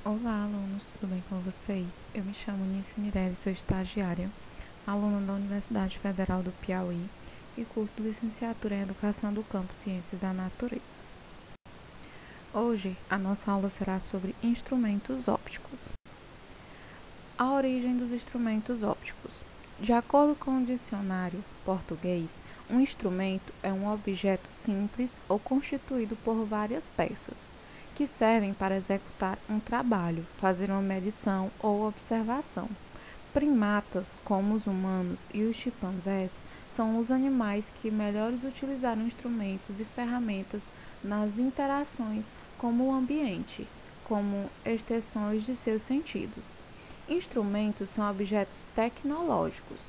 Olá, alunos, tudo bem com vocês? Eu me chamo Nice Mirelle, sou estagiária, aluna da Universidade Federal do Piauí e curso licenciatura em Educação do Campo Ciências da Natureza. Hoje, a nossa aula será sobre instrumentos ópticos. A origem dos instrumentos ópticos. De acordo com o dicionário português, um instrumento é um objeto simples ou constituído por várias peças, que servem para executar um trabalho, fazer uma medição ou observação. Primatas, como os humanos e os chimpanzés, são os animais que melhor utilizaram instrumentos e ferramentas nas interações com o ambiente, como extensões de seus sentidos. Instrumentos são objetos tecnológicos.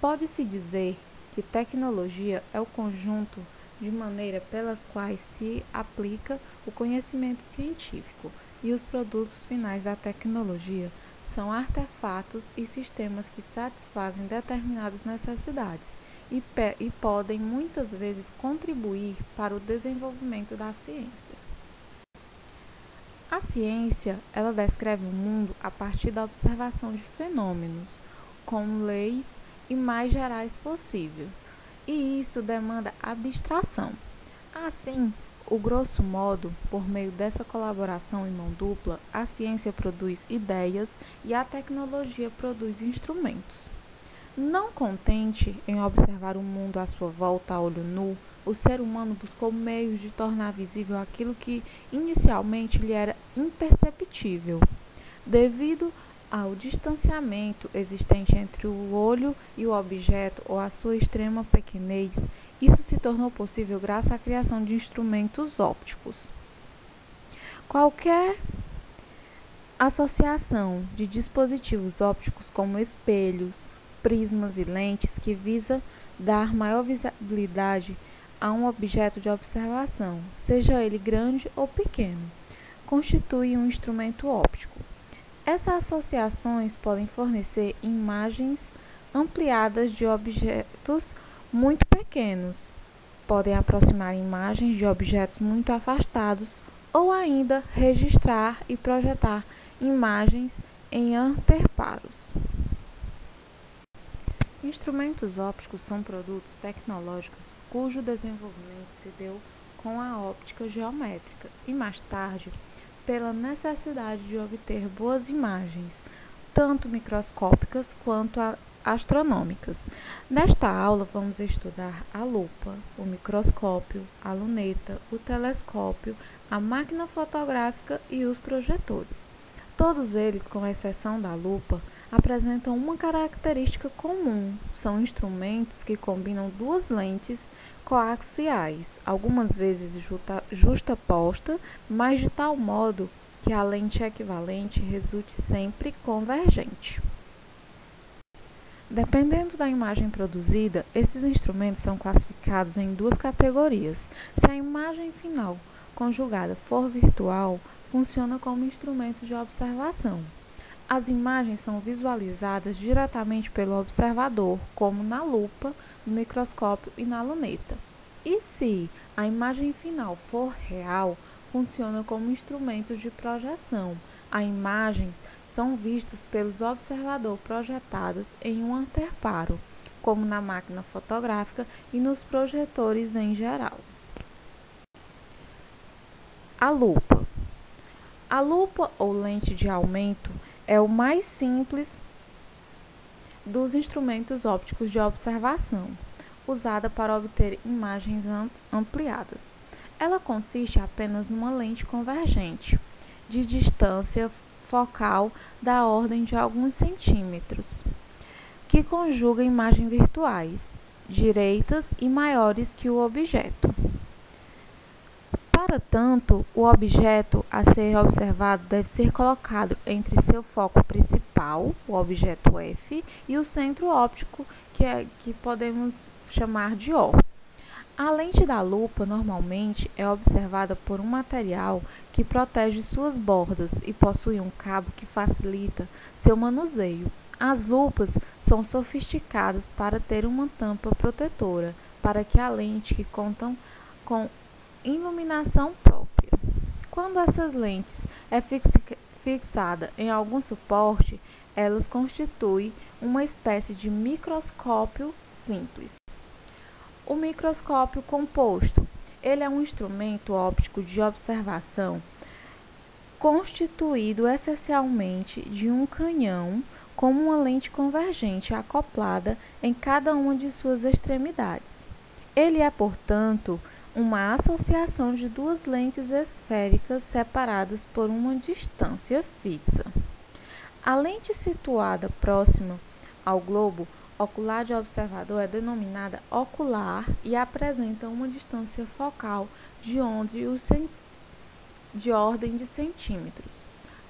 Pode-se dizer que tecnologia é o conjunto de maneira pelas quais se aplica o conhecimento científico, e os produtos finais da tecnologia são artefatos e sistemas que satisfazem determinadas necessidades e podem muitas vezes contribuir para o desenvolvimento da ciência. A ciência, ela descreve o mundo a partir da observação de fenômenos, com leis e mais gerais possível, e isso demanda abstração. Assim, grosso modo, por meio dessa colaboração em mão dupla, a ciência produz ideias e a tecnologia produz instrumentos. Não contente em observar o mundo à sua volta a olho nu, o ser humano buscou meios de tornar visível aquilo que inicialmente lhe era imperceptível. Devido ao distanciamento existente entre o olho e o objeto ou a sua extrema pequenez, isso se tornou possível graças à criação de instrumentos ópticos. Qualquer associação de dispositivos ópticos como espelhos, prismas e lentes que visa dar maior visibilidade a um objeto de observação, seja ele grande ou pequeno, constitui um instrumento óptico. Essas associações podem fornecer imagens ampliadas de objetos muito pequenos, podem aproximar imagens de objetos muito afastados ou ainda registrar e projetar imagens em interparos. Instrumentos ópticos são produtos tecnológicos cujo desenvolvimento se deu com a óptica geométrica e mais tarde pela necessidade de obter boas imagens, tanto microscópicas quanto astronômicas. Nesta aula vamos estudar a lupa, o microscópio, a luneta, o telescópio, a máquina fotográfica e os projetores. Todos eles, com exceção da lupa, apresentam uma característica comum. São instrumentos que combinam duas lentes coaxiais, algumas vezes justaposta, mas de tal modo que a lente equivalente resulte sempre convergente. Dependendo da imagem produzida, esses instrumentos são classificados em duas categorias. Se a imagem final conjugada for virtual, funciona como instrumento de observação. As imagens são visualizadas diretamente pelo observador, como na lupa, no microscópio e na luneta. E se a imagem final for real, funciona como instrumentos de projeção. As imagens são vistas pelos observadores projetadas em um interparo, como na máquina fotográfica e nos projetores em geral. A lupa. A lupa ou lente de aumento é o mais simples dos instrumentos ópticos de observação, usada para obter imagens ampliadas. Ela consiste apenas numa lente convergente, de distância focal da ordem de alguns centímetros, que conjuga imagens virtuais, direitas e maiores que o objeto. Para tanto, o objeto a ser observado deve ser colocado entre seu foco principal, o objeto F, e o centro óptico, que podemos chamar de O. A lente da lupa normalmente é observada por um material que protege suas bordas e possui um cabo que facilita seu manuseio. As lupas são sofisticadas para ter uma tampa protetora, para que a lente que contam com iluminação própria. Quando essas lentes é fixada em algum suporte, elas constituem uma espécie de microscópio simples. O microscópio composto, ele é um instrumento óptico de observação constituído essencialmente de um canhão com uma lente convergente acoplada em cada uma de suas extremidades. Ele é, portanto, uma associação de duas lentes esféricas separadas por uma distância fixa. A lente situada próxima ao globo ocular de observador é denominada ocular e apresenta uma distância focal de ordem de centímetros.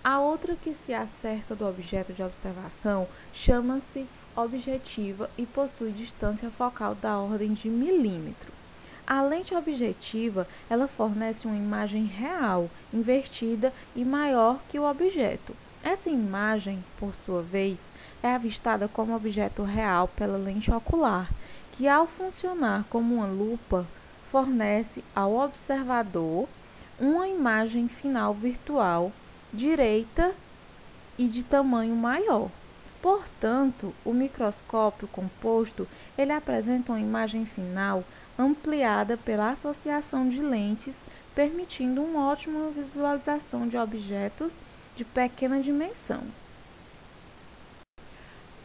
A outra, que se acerca do objeto de observação, chama-se objetiva e possui distância focal da ordem de milímetro. A lente objetiva, ela fornece uma imagem real, invertida e maior que o objeto. Essa imagem, por sua vez, é avistada como objeto real pela lente ocular, que, ao funcionar como uma lupa, fornece ao observador uma imagem final virtual, direita e de tamanho maior. Portanto, o microscópio composto, ele apresenta uma imagem final ampliada pela associação de lentes, permitindo uma ótima visualização de objetos de pequena dimensão.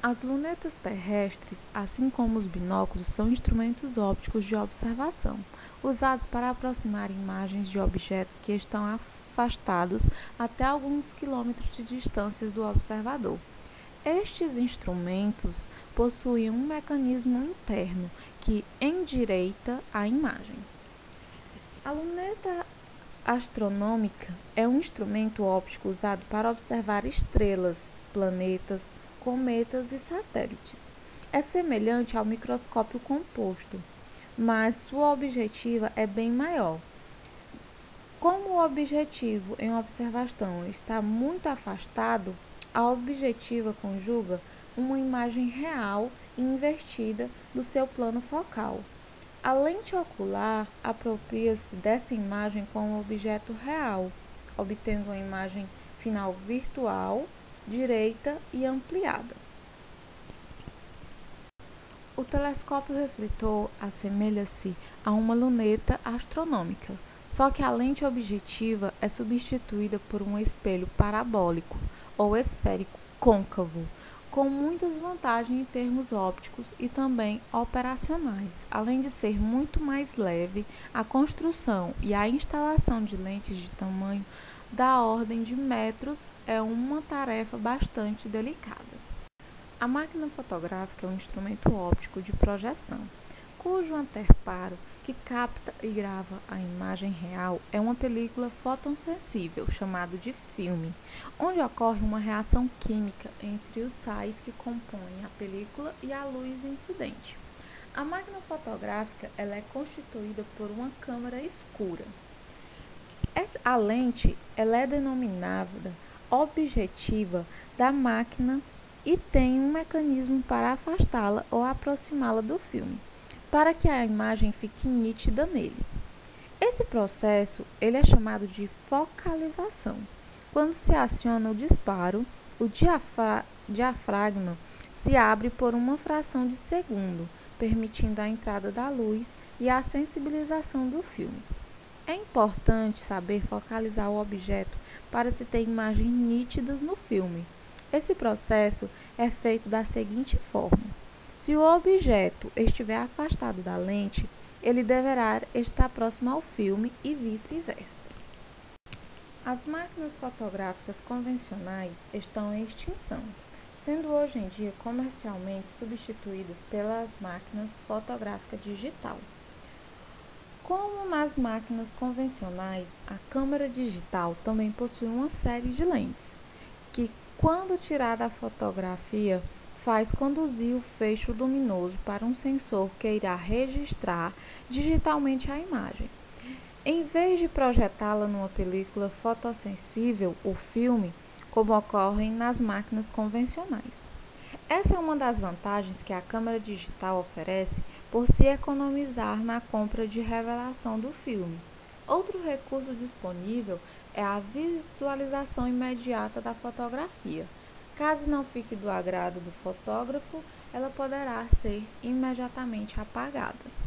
As lunetas terrestres, assim como os binóculos, são instrumentos ópticos de observação, usados para aproximar imagens de objetos que estão afastados até alguns quilômetros de distância do observador. Estes instrumentos possuem um mecanismo interno que endireita a imagem. A luneta astronômica é um instrumento óptico usado para observar estrelas, planetas, cometas e satélites. É semelhante ao microscópio composto, mas sua objetiva é bem maior. Como o objetivo em observação está muito afastado, a objetiva conjuga uma imagem real e invertida do seu plano focal. A lente ocular apropria-se dessa imagem com o objeto real, obtendo uma imagem final virtual, direita e ampliada. O telescópio refletor assemelha-se a uma luneta astronômica, só que a lente objetiva é substituída por um espelho parabólico ou esférico côncavo, com muitas vantagens em termos ópticos e também operacionais. Além de ser muito mais leve, a construção e a instalação de lentes de tamanho da ordem de metros é uma tarefa bastante delicada. A máquina fotográfica é um instrumento óptico de projeção, cujo anterparo, que capta e grava a imagem real, é uma película fotossensível, chamado de filme, onde ocorre uma reação química entre os sais que compõem a película e a luz incidente. A máquina fotográfica, ela é constituída por uma câmara escura. A lente, ela é denominada objetiva da máquina e tem um mecanismo para afastá-la ou aproximá-la do filme, para que a imagem fique nítida nele. Esse processo, ele é chamado de focalização. Quando se aciona o disparo, o diafragma se abre por uma fração de segundo, permitindo a entrada da luz e a sensibilização do filme. É importante saber focalizar o objeto para se ter imagens nítidas no filme. Esse processo é feito da seguinte forma: se o objeto estiver afastado da lente, ele deverá estar próximo ao filme e vice-versa. As máquinas fotográficas convencionais estão em extinção, sendo hoje em dia comercialmente substituídas pelas máquinas fotográficas digital. Como nas máquinas convencionais, a câmera digital também possui uma série de lentes, que, quando tirada a fotografia, faz conduzir o feixe luminoso para um sensor que irá registrar digitalmente a imagem. Em vez de projetá-la numa película fotossensível, o filme, como ocorre nas máquinas convencionais. Essa é uma das vantagens que a câmera digital oferece por se economizar na compra de revelação do filme. Outro recurso disponível é a visualização imediata da fotografia. Caso não fique do agrado do fotógrafo, ela poderá ser imediatamente apagada.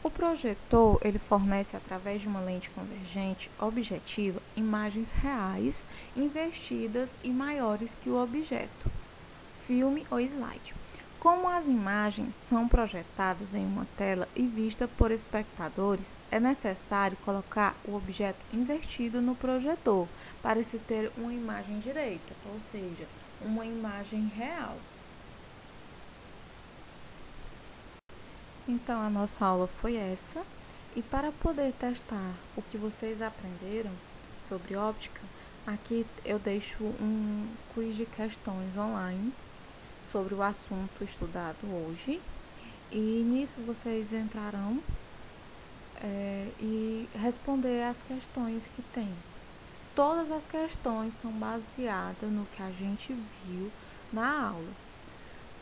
O projetor ele fornece, através de uma lente convergente objetiva, imagens reais, invertidas e maiores que o objeto, filme ou slide. Como as imagens são projetadas em uma tela e vistas por espectadores, é necessário colocar o objeto invertido no projetor para se ter uma imagem direita, ou seja, uma imagem real. Então, a nossa aula foi essa. E para poder testar o que vocês aprenderam sobre óptica, aqui eu deixo um quiz de questões online sobre o assunto estudado hoje. E nisso vocês entrarão e responder as questões que tem. Todas as questões são baseadas no que a gente viu na aula.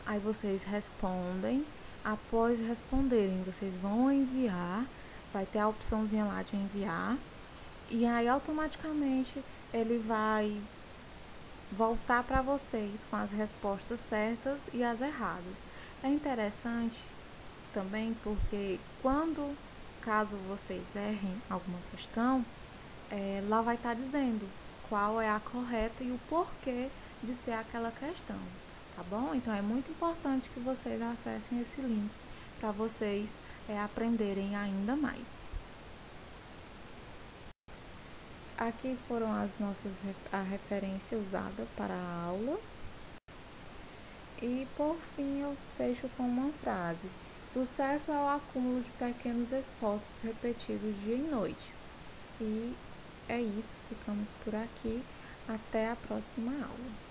Aí vocês respondem. Após responderem, vocês vão enviar, vai ter a opçãozinha lá de enviar, e aí automaticamente ele vai voltar para vocês com as respostas certas e as erradas. É interessante também porque caso vocês errem alguma questão, lá vai estar dizendo qual é a correta e o porquê de ser aquela questão. Tá bom? Então, é muito importante que vocês acessem esse link para vocês aprenderem ainda mais. Aqui foram a referência usada para a aula. E, por fim, eu fecho com uma frase. Sucesso é o acúmulo de pequenos esforços repetidos dia e noite. E é isso, ficamos por aqui. Até a próxima aula.